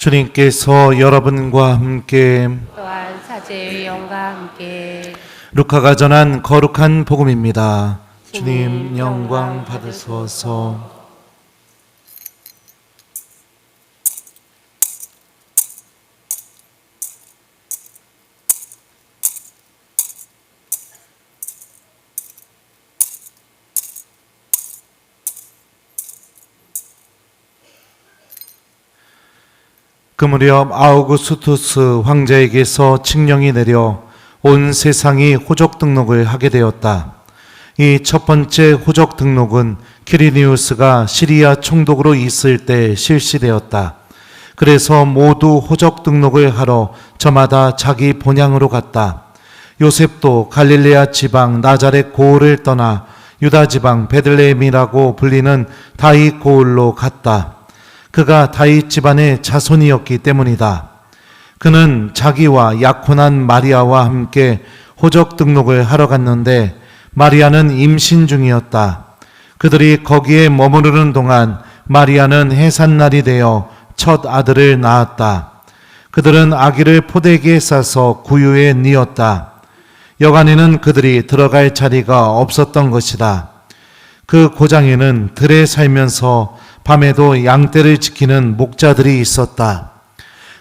주님께서 여러분과 함께 또한 사제의 영과 함께 루카가 전한 거룩한 복음입니다. 주님 영광 받으소서. 그 무렵 아우구스투스 황제에게서 칙령이 내려 온 세상이 호적 등록을 하게 되었다. 이 첫 번째 호적 등록은 퀴리니우스가 시리아 총독으로 있을 때 실시되었다. 그래서 모두 호적 등록을 하러 저마다 자기 본향으로 갔다. 요셉도 갈릴레아 지방 나자렛 고을을 떠나 유다 지방 베들레헴이라고 불리는 다윗 고을로 갔다. 그가 다윗 집안의 자손이었기 때문이다. 그는 자기와 약혼한 마리아와 함께 호적 등록을 하러 갔는데 마리아는 임신 중이었다. 그들이 거기에 머무르는 동안 마리아는 해산날이 되어 첫 아들을 낳았다. 그들은 아기를 포대기에 싸서 구유에 뉘었다. 여간에는 그들이 들어갈 자리가 없었던 것이다. 그 고장에는 들에 살면서 밤에도 양떼를 지키는 목자들이 있었다.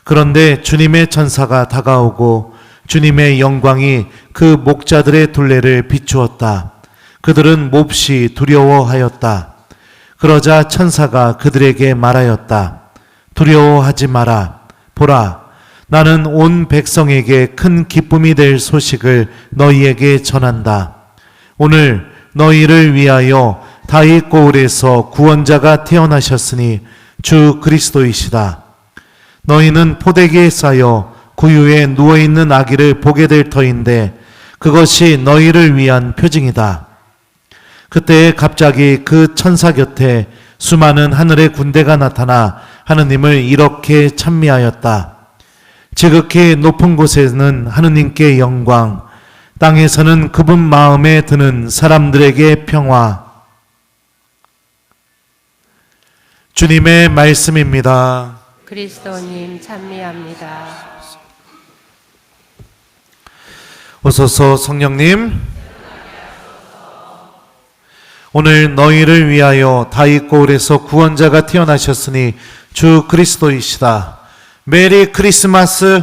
그런데 주님의 천사가 다가오고 주님의 영광이 그 목자들의 둘레를 비추었다. 그들은 몹시 두려워하였다. 그러자 천사가 그들에게 말하였다. 두려워하지 마라. 보라, 나는 온 백성에게 큰 기쁨이 될 소식을 너희에게 전한다. 오늘 너희를 위하여 다윗 고을에서 구원자가 태어나셨으니 주 그리스도이시다. 너희는 포대기에 싸여 구유에 누워있는 아기를 보게 될 터인데 그것이 너희를 위한 표징이다. 그때 갑자기 그 천사 곁에 수많은 하늘의 군대가 나타나 하느님을 이렇게 찬미하였다. 지극히 높은 곳에는 하느님께 영광, 땅에서는 그분 마음에 드는 사람들에게 평화. 주님의 말씀입니다. 그리스도님 찬미합니다. 오소서 성령님, 오늘 너희를 위하여 다윗 고을에서 구원자가 태어나셨으니 주 그리스도이시다. 메리 크리스마스.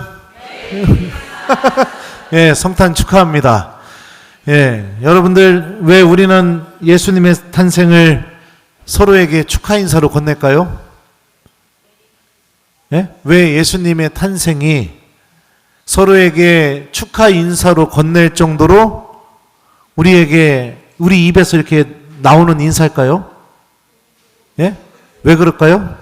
예, 성탄 축하합니다. 예, 여러분들 왜 우리는 예수님의 탄생을 서로에게 축하 인사로 건넬까요? 예? 왜 예수님의 탄생이 서로에게 축하 인사로 건넬 정도로 우리 입에서 이렇게 나오는 인사일까요? 예? 왜 그럴까요?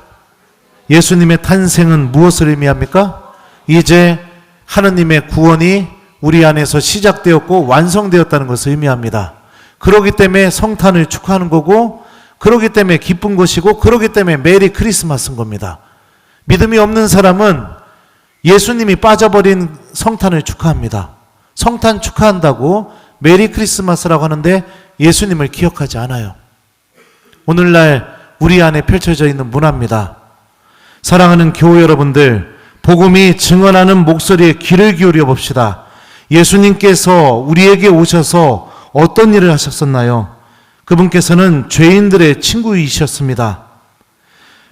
예수님의 탄생은 무엇을 의미합니까? 이제 하느님의 구원이 우리 안에서 시작되었고 완성되었다는 것을 의미합니다. 그렇기 때문에 성탄을 축하하는 거고, 그렇기 때문에 기쁜 것이고, 그렇기 때문에 메리 크리스마스인 겁니다. 믿음이 없는 사람은 예수님이 빠져버린 성탄을 축하합니다. 성탄 축하한다고 메리 크리스마스라고 하는데 예수님을 기억하지 않아요. 오늘날 우리 안에 펼쳐져 있는 문화입니다. 사랑하는 교우 여러분들, 복음이 증언하는 목소리에 귀를 기울여 봅시다. 예수님께서 우리에게 오셔서 어떤 일을 하셨었나요? 그분께서는 죄인들의 친구이셨습니다.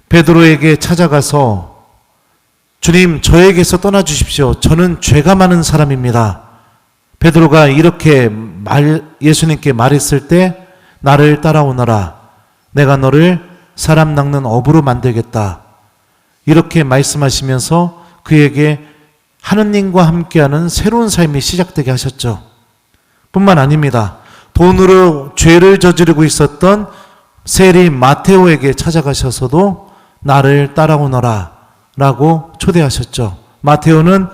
베드로에게 찾아가서 주님, 저에게서 떠나주십시오. 저는 죄가 많은 사람입니다. 베드로가 이렇게 예수님께 말했을 때 나를 따라오너라. 내가 너를 사람 낚는 어부로 만들겠다. 이렇게 말씀하시면서 그에게 하느님과 함께하는 새로운 삶이 시작되게 하셨죠. 뿐만 아닙니다. 돈으로 죄를 저지르고 있었던 세리 마테오에게 찾아가셔서도 나를 따라오너라 라고 초대하셨죠. 마테오는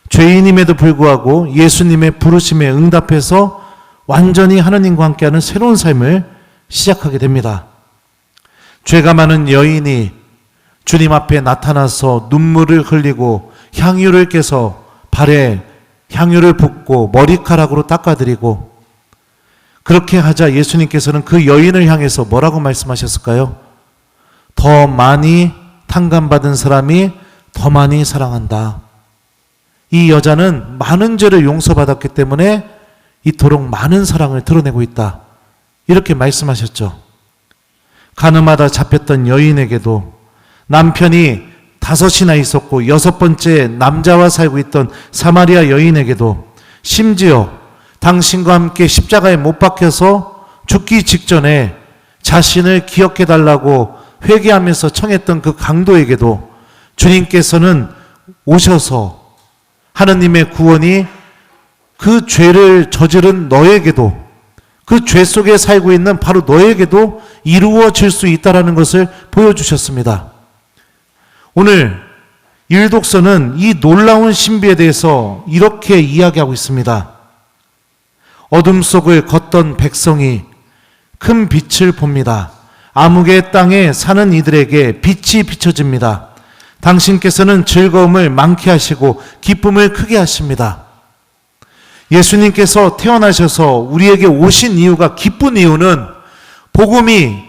죄인임에도 불구하고 예수님의 부르심에 응답해서 완전히 하느님과 함께하는 새로운 삶을 시작하게 됩니다. 죄가 많은 여인이 주님 앞에 나타나서 눈물을 흘리고 향유를 깨서 발에 향유를 붓고 머리카락으로 닦아드리고, 그렇게 하자 예수님께서는 그 여인을 향해서 뭐라고 말씀하셨을까요? 더 많이 탕감받은 사람이 더 많이 사랑한다. 이 여자는 많은 죄를 용서받았기 때문에 이토록 많은 사랑을 드러내고 있다. 이렇게 말씀하셨죠. 가늠하다 잡혔던 여인에게도 남편이 5이나 있었고 6번째 남자와 살고 있던 사마리아 여인에게도 심지어 당신과 함께 십자가에 못 박혀서 죽기 직전에 자신을 기억해달라고 회개하면서 청했던 그 강도에게도 주님께서는 오셔서 하느님의 구원이 그 죄를 저지른 너에게도, 그 죄 속에 살고 있는 바로 너에게도 이루어질 수 있다는 것을 보여주셨습니다. 오늘 일독서는 이 놀라운 신비에 대해서 이렇게 이야기하고 있습니다. 어둠 속을 걷던 백성이 큰 빛을 봅니다. 암흑의 땅에 사는 이들에게 빛이 비춰집니다. 당신께서는 즐거움을 많게 하시고 기쁨을 크게 하십니다. 예수님께서 태어나셔서 우리에게 오신 이유가, 기쁜 이유는 복음이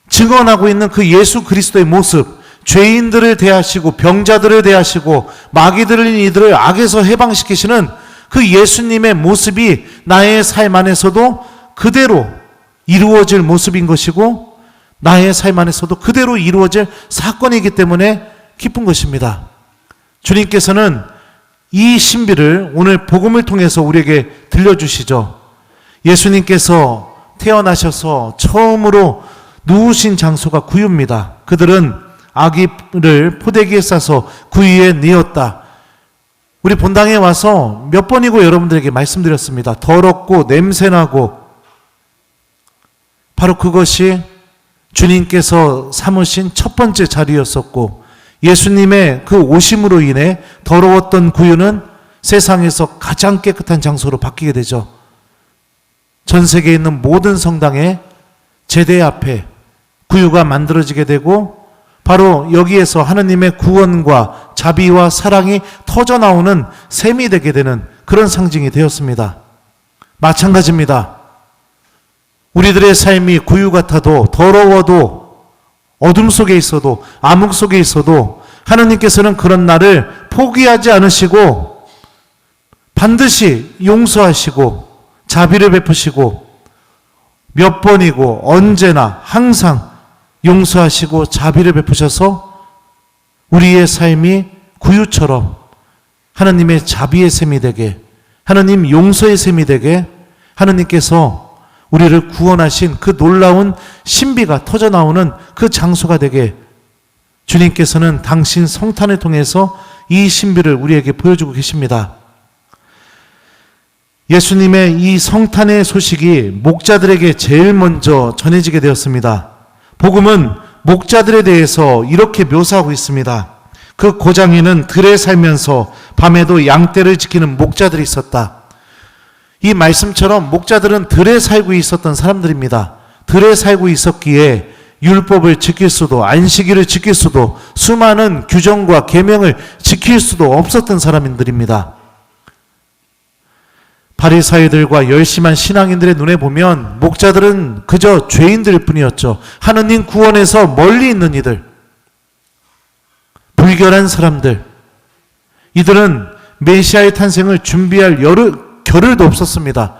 증언하고 있는 그 예수 그리스도의 모습, 죄인들을 대하시고 병자들을 대하시고 마귀들을 이들을 악에서 해방시키시는 그 예수님의 모습이 나의 삶 안에서도 그대로 이루어질 모습인 것이고 나의 삶 안에서도 그대로 이루어질 사건이기 때문에 기쁜 것입니다. 주님께서는 이 신비를 오늘 복음을 통해서 우리에게 들려주시죠. 예수님께서 태어나셔서 처음으로 누우신 장소가 구유입니다. 그들은 아기를 포대기에 싸서 구유에 뉘었다. 우리 본당에 와서 몇 번이고 여러분들에게 말씀드렸습니다. 더럽고 냄새나고 바로 그것이 주님께서 삼으신 첫 번째 자리였었고 예수님의 그 오심으로 인해 더러웠던 구유는 세상에서 가장 깨끗한 장소로 바뀌게 되죠. 전 세계에 있는 모든 성당에 제대 앞에 구유가 만들어지게 되고 바로 여기에서 하느님의 구원과 자비와 사랑이 터져나오는 샘이 되게 되는 그런 상징이 되었습니다. 마찬가지입니다. 우리들의 삶이 구유 같아도 더러워도 어둠 속에 있어도 암흑 속에 있어도 하느님께서는 그런 나를 포기하지 않으시고 반드시 용서하시고 자비를 베푸시고 몇 번이고 언제나 항상 용서하시고 자비를 베푸셔서 우리의 삶이 구유처럼 하느님의 자비의 샘이 되게, 하느님 용서의 샘이 되게 하느님께서 우리를 구원하신 그 놀라운 신비가 터져나오는 그 장소가 되게 주님께서는 당신 성탄을 통해서 이 신비를 우리에게 보여주고 계십니다. 예수님의 이 성탄의 소식이 목자들에게 제일 먼저 전해지게 되었습니다. 복음은 목자들에 대해서 이렇게 묘사하고 있습니다. 그 고장에는 들에 살면서 밤에도 양떼를 지키는 목자들이 있었다. 이 말씀처럼 목자들은 들에 살고 있었던 사람들입니다. 들에 살고 있었기에 율법을 지킬 수도 안식일을 지킬 수도 수많은 규정과 계명을 지킬 수도 없었던 사람들입니다. 바리사이들과 열심한 신앙인들의 눈에 보면 목자들은 그저 죄인들일 뿐이었죠. 하느님 구원에서 멀리 있는 이들, 불결한 사람들, 이들은 메시아의 탄생을 준비할 겨를도 없었습니다.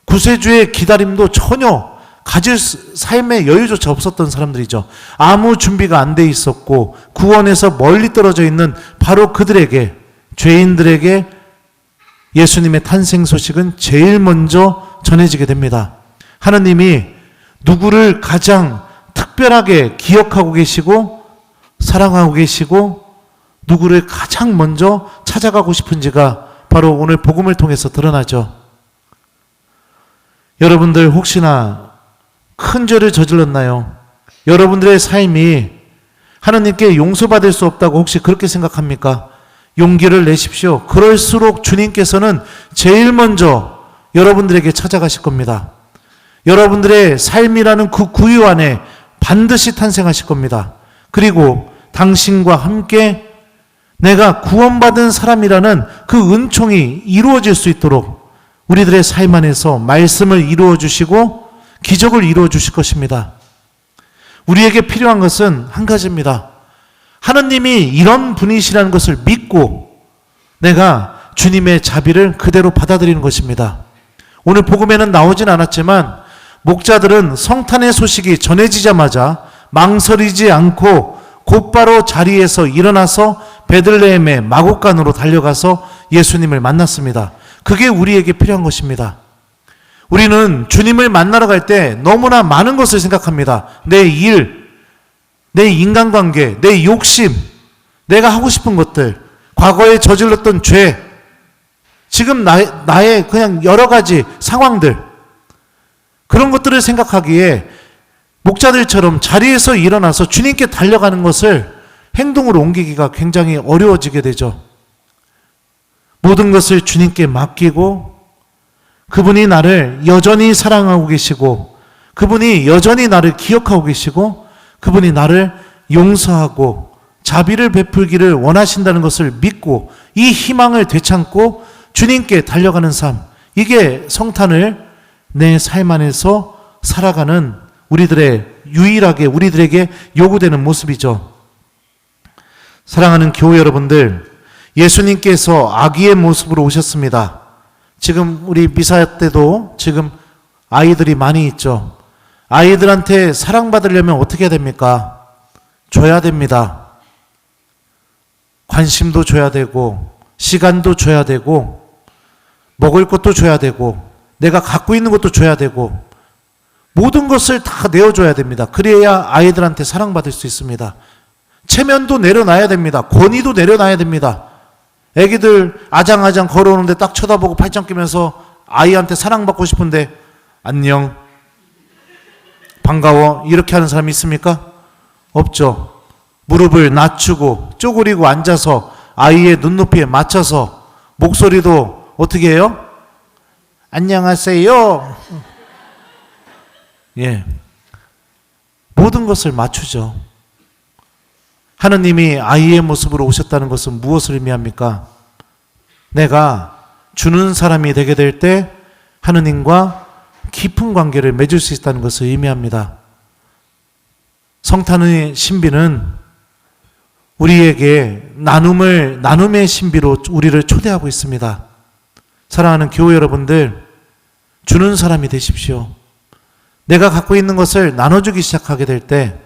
구세주의 기다림도 전혀 가질 삶의 여유조차 없었던 사람들이죠. 아무 준비가 안 돼 있었고 구원에서 멀리 떨어져 있는 바로 그들에게, 죄인들에게 예수님의 탄생 소식은 제일 먼저 전해지게 됩니다. 하느님이 누구를 가장 특별하게 기억하고 계시고 사랑하고 계시고 누구를 가장 먼저 찾아가고 싶은지가 바로 오늘 복음을 통해서 드러나죠. 여러분들 혹시나 큰 죄를 저질렀나요? 여러분들의 삶이 하느님께 용서받을 수 없다고 혹시 그렇게 생각합니까? 용기를 내십시오. 그럴수록 주님께서는 제일 먼저 여러분들에게 찾아가실 겁니다. 여러분들의 삶이라는 그 구유 안에 반드시 탄생하실 겁니다. 그리고 당신과 함께 내가 구원받은 사람이라는 그 은총이 이루어질 수 있도록 우리들의 삶 안에서 말씀을 이루어 주시고 기적을 이루어 주실 것입니다. 우리에게 필요한 것은 한 가지입니다. 하느님이 이런 분이시라는 것을 믿고 내가 주님의 자비를 그대로 받아들이는 것입니다. 오늘 복음에는 나오진 않았지만 목자들은 성탄의 소식이 전해지자마자 망설이지 않고 곧바로 자리에서 일어나서 베들레헴의 마곡간으로 달려가서 예수님을 만났습니다. 그게 우리에게 필요한 것입니다. 우리는 주님을 만나러 갈 때 너무나 많은 것을 생각합니다. 내 일, 내 인간관계, 내 욕심, 내가 하고 싶은 것들, 과거에 저질렀던 죄, 지금 나의 그냥 여러 가지 상황들, 그런 것들을 생각하기에 목자들처럼 자리에서 일어나서 주님께 달려가는 것을 행동으로 옮기기가 굉장히 어려워지게 되죠. 모든 것을 주님께 맡기고 그분이 나를 여전히 사랑하고 계시고 그분이 여전히 나를 기억하고 계시고 그분이 나를 용서하고 자비를 베풀기를 원하신다는 것을 믿고 이 희망을 되찾고 주님께 달려가는 삶, 이게 성탄을 내 삶 안에서 살아가는 우리들에게 요구되는 모습이죠. 사랑하는 교회 여러분들, 예수님께서 아기의 모습으로 오셨습니다. 지금 우리 미사 때도 지금 아이들이 많이 있죠. 아이들한테 사랑받으려면 어떻게 해야 됩니까? 줘야 됩니다. 관심도 줘야 되고 시간도 줘야 되고 먹을 것도 줘야 되고 내가 갖고 있는 것도 줘야 되고 모든 것을 다 내어줘야 됩니다. 그래야 아이들한테 사랑받을 수 있습니다. 체면도 내려놔야 됩니다. 권위도 내려놔야 됩니다. 애기들 아장아장 걸어오는데 딱 쳐다보고 팔짱 끼면서 아이한테 사랑받고 싶은데 안녕, 반가워 이렇게 하는 사람이 있습니까? 없죠. 무릎을 낮추고 쪼그리고 앉아서 아이의 눈높이에 맞춰서 목소리도 어떻게 해요? 안녕하세요. 예, 모든 것을 맞추죠. 하느님이 아이의 모습으로 오셨다는 것은 무엇을 의미합니까? 내가 주는 사람이 되게 될 때 하느님과 깊은 관계를 맺을 수 있다는 것을 의미합니다. 성탄의 신비는 우리에게 나눔의 신비로 우리를 초대하고 있습니다. 사랑하는 교회 여러분들, 주는 사람이 되십시오. 내가 갖고 있는 것을 나눠주기 시작하게 될 때,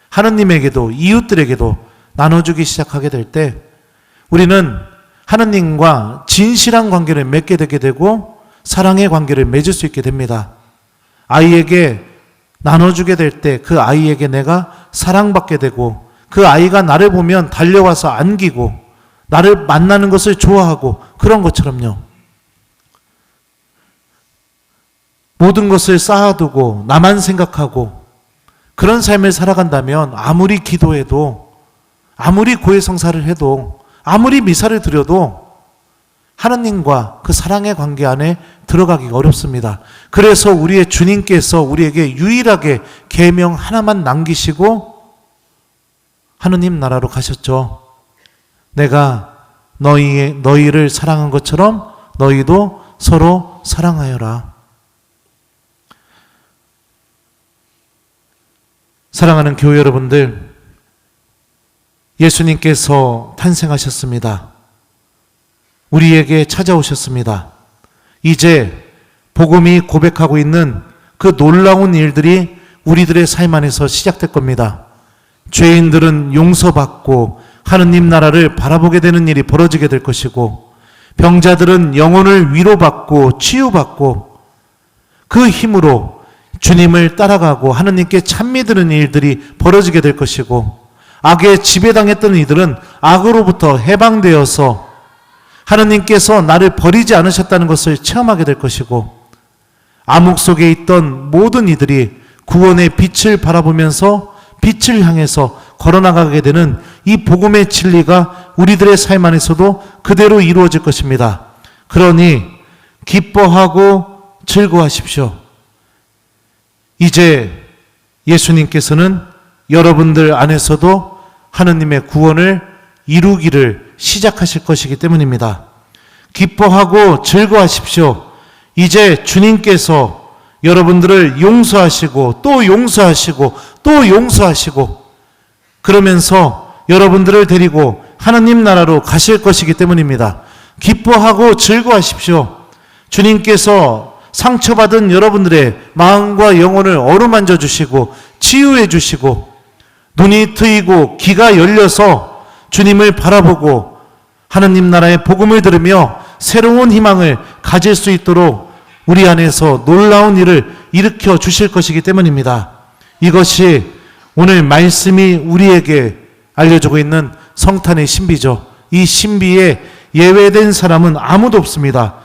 하느님에게도 이웃들에게도 나눠주기 시작하게 될 때 우리는 하느님과 진실한 관계를 맺게 되게 되고 사랑의 관계를 맺을 수 있게 됩니다. 아이에게 나눠주게 될 때 그 아이에게 내가 사랑받게 되고 그 아이가 나를 보면 달려와서 안기고 나를 만나는 것을 좋아하고 그런 것처럼요. 모든 것을 쌓아두고 나만 생각하고 그런 삶을 살아간다면 아무리 기도해도 아무리 고해성사를 해도 아무리 미사를 드려도 하나님과 그 사랑의 관계 안에 들어가기가 어렵습니다. 그래서 우리의 주님께서 우리에게 유일하게 계명 하나만 남기시고 하느님 나라로 가셨죠. 내가 너희를 사랑한 것처럼 너희도 서로 사랑하여라. 사랑하는 교회 여러분들, 예수님께서 탄생하셨습니다. 우리에게 찾아오셨습니다. 이제 복음이 고백하고 있는 그 놀라운 일들이 우리들의 삶 안에서 시작될 겁니다. 죄인들은 용서받고 하느님 나라를 바라보게 되는 일이 벌어지게 될 것이고 병자들은 영혼을 위로받고 치유받고 그 힘으로 주님을 따라가고 하느님께 찬미드는 일들이 벌어지게 될 것이고 악에 지배당했던 이들은 악으로부터 해방되어서 하느님께서 나를 버리지 않으셨다는 것을 체험하게 될 것이고 암흑 속에 있던 모든 이들이 구원의 빛을 바라보면서 빛을 향해서 걸어나가게 되는 이 복음의 진리가 우리들의 삶 안에서도 그대로 이루어질 것입니다. 그러니 기뻐하고 즐거워하십시오. 이제 예수님께서는 여러분들 안에서도 하느님의 구원을 이루기를 시작하실 것이기 때문입니다. 기뻐하고 즐거워하십시오. 이제 주님께서 여러분들을 용서하시고 또 용서하시고 또 용서하시고 그러면서 여러분들을 데리고 하느님 나라로 가실 것이기 때문입니다. 기뻐하고 즐거워하십시오. 주님께서 상처받은 여러분들의 마음과 영혼을 어루만져 주시고 치유해 주시고 눈이 트이고 귀가 열려서 주님을 바라보고 하느님 나라의 복음을 들으며 새로운 희망을 가질 수 있도록 우리 안에서 놀라운 일을 일으켜 주실 것이기 때문입니다. 이것이 오늘 말씀이 우리에게 알려주고 있는 성탄의 신비죠. 이 신비에 예외된 사람은 아무도 없습니다.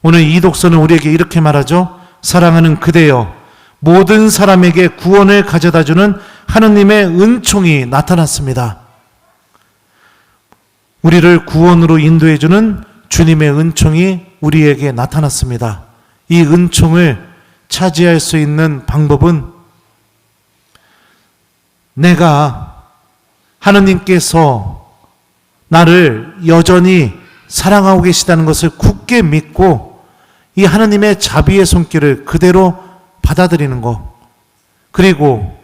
오늘 이 독서는 우리에게 이렇게 말하죠. 사랑하는 그대여, 모든 사람에게 구원을 가져다주는 하느님의 은총이 나타났습니다. 우리를 구원으로 인도해주는 주님의 은총이 우리에게 나타났습니다. 이 은총을 차지할 수 있는 방법은 내가 하느님께서 나를 여전히 사랑하고 계시다는 것을 굳게 믿고 이 하느님의 자비의 손길을 그대로 받아들이는 것, 그리고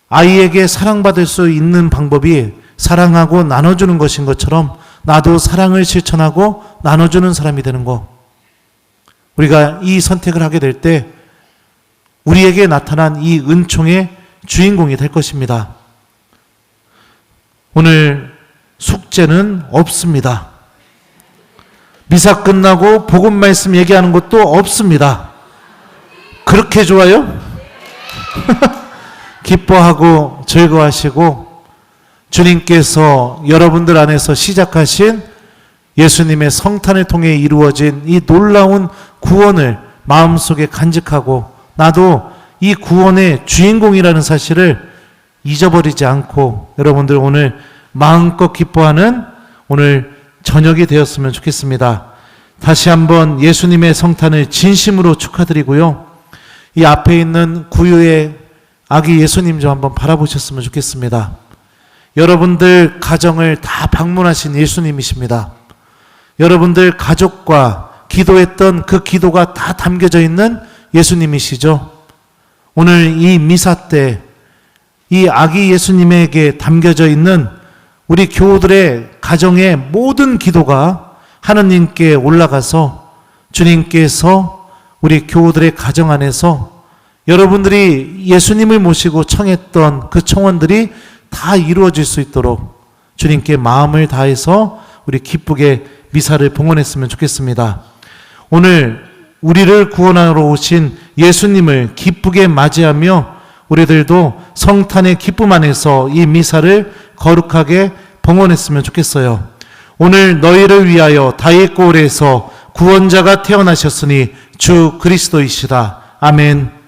아이에게 사랑받을 수 있는 방법이 사랑하고 나눠주는 것인 것처럼 나도 사랑을 실천하고 나눠주는 사람이 되는 것, 우리가 이 선택을 하게 될 때 우리에게 나타난 이 은총의 주인공이 될 것입니다. 오늘 숙제는 없습니다. 미사 끝나고 복음 말씀 얘기하는 것도 없습니다. 그렇게 좋아요? 기뻐하고 즐거워하시고 주님께서 여러분들 안에서 시작하신 예수님의 성탄을 통해 이루어진 이 놀라운 구원을 마음속에 간직하고 나도 이 구원의 주인공이라는 사실을 잊어버리지 않고 여러분들 오늘 마음껏 기뻐하는 오늘 저녁이 되었으면 좋겠습니다. 다시 한번 예수님의 성탄을 진심으로 축하드리고요. 이 앞에 있는 구유의 아기 예수님 좀 한번 바라보셨으면 좋겠습니다. 여러분들 가정을 다 방문하신 예수님이십니다. 여러분들 가족과 기도했던 그 기도가 다 담겨져 있는 예수님이시죠. 오늘 이 미사 때 이 아기 예수님에게 담겨져 있는 우리 교우들의 가정의 모든 기도가 하느님께 올라가서 주님께서 우리 교우들의 가정 안에서 여러분들이 예수님을 모시고 청했던 그 청원들이 다 이루어질 수 있도록 주님께 마음을 다해서 우리 기쁘게 미사를 봉헌했으면 좋겠습니다. 오늘 우리를 구원하러 오신 예수님을 기쁘게 맞이하며 우리들도 성탄의 기쁨 안에서 이 미사를 거룩하게 봉헌했으면 좋겠어요. 오늘 너희를 위하여 다윗 고을에서 구원자가 태어나셨으니 주 그리스도이시다. 아멘.